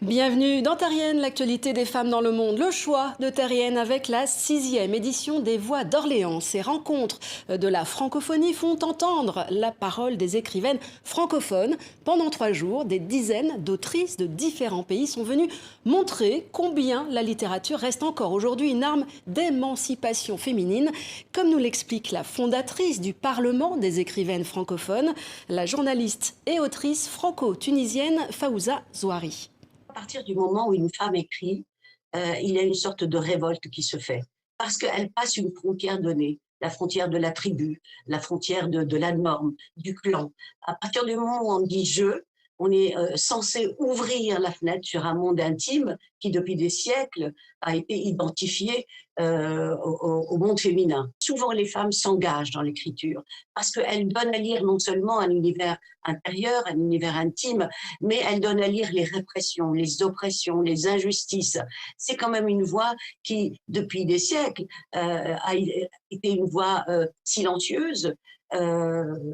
Bienvenue dans Terrienne, l'actualité des femmes dans le monde. Le choix de Terrienne avec la 6e édition des Voix d'Orléans. Ces rencontres de la francophonie font entendre la parole des écrivaines francophones. Pendant 3 jours, des dizaines d'autrices de différents pays sont venues montrer combien la littérature reste encore aujourd'hui une arme d'émancipation féminine, comme nous l'explique la fondatrice du Parlement des écrivaines francophones, la journaliste et autrice franco-tunisienne Fawza Zouari. À partir du moment où une femme écrit, il y a une sorte de révolte qui se fait. Parce qu'elle passe une frontière donnée, la frontière de la tribu, la frontière de la norme, du clan. À partir du moment où on dit « je », on est censé ouvrir la fenêtre sur un monde intime qui, depuis des siècles, a été identifié au monde féminin. Souvent, les femmes s'engagent dans l'écriture parce qu'elles donnent à lire non seulement un univers intérieur, un univers intime, mais elles donnent à lire les répressions, les oppressions, les injustices. C'est quand même une voix qui, depuis des siècles, a été une voix silencieuse,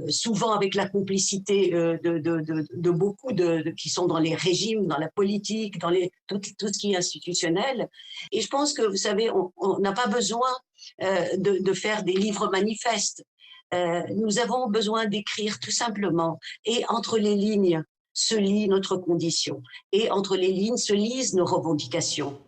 souvent avec la complicité de beaucoup qui sont dans les régimes, dans la politique, dans tout ce qui est institutionnel. Et je pense que, vous savez, on n'a pas besoin de faire des livres manifestes. Nous avons besoin d'écrire tout simplement. Et entre les lignes se lit notre condition. Et entre les lignes se lisent nos revendications.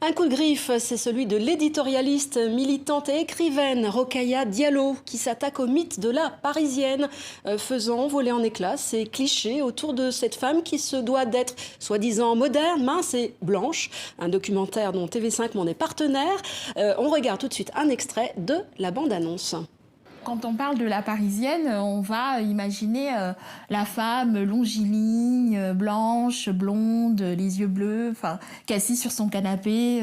Un coup de griffe, c'est celui de l'éditorialiste, militante et écrivaine Rokhaya Diallo qui s'attaque au mythe de la Parisienne, faisant voler en éclats ces clichés autour de cette femme qui se doit d'être soi-disant moderne, mince et blanche. Un documentaire dont TV5 Monde est partenaire. On regarde tout de suite un extrait de la bande-annonce. Quand on parle de la Parisienne, on va imaginer la femme longiligne, blanche, blonde, les yeux bleus, qui est assise sur son canapé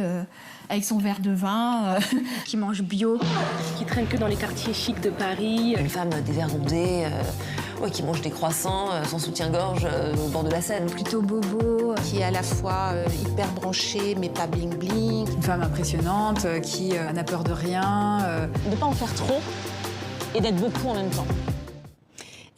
avec son verre de vin. Qui mange bio, qui traîne que dans les quartiers chics de Paris. Une femme dévergondée, qui mange des croissants sans soutien-gorge au bord de la Seine. Plutôt bobo, qui est à la fois hyper branchée mais pas bling-bling. Une femme impressionnante qui n'a peur de rien. De ne pas en faire trop et d'être beaucoup en même temps.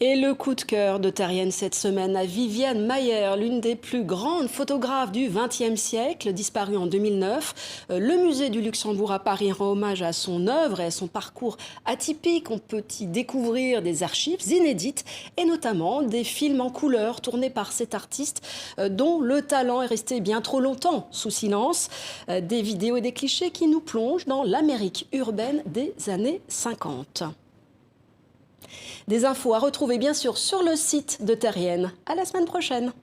Et le coup de cœur de Terrienne cette semaine à Viviane Mayer, l'une des plus grandes photographes du XXe siècle, disparue en 2009. Le musée du Luxembourg à Paris rend hommage à son œuvre et à son parcours atypique. On peut y découvrir des archives inédites et notamment des films en couleur tournés par cet artiste dont le talent est resté bien trop longtemps sous silence. Des vidéos et des clichés qui nous plongent dans l'Amérique urbaine des années 50. Des infos à retrouver bien sûr sur le site de Terrienne. À la semaine prochaine.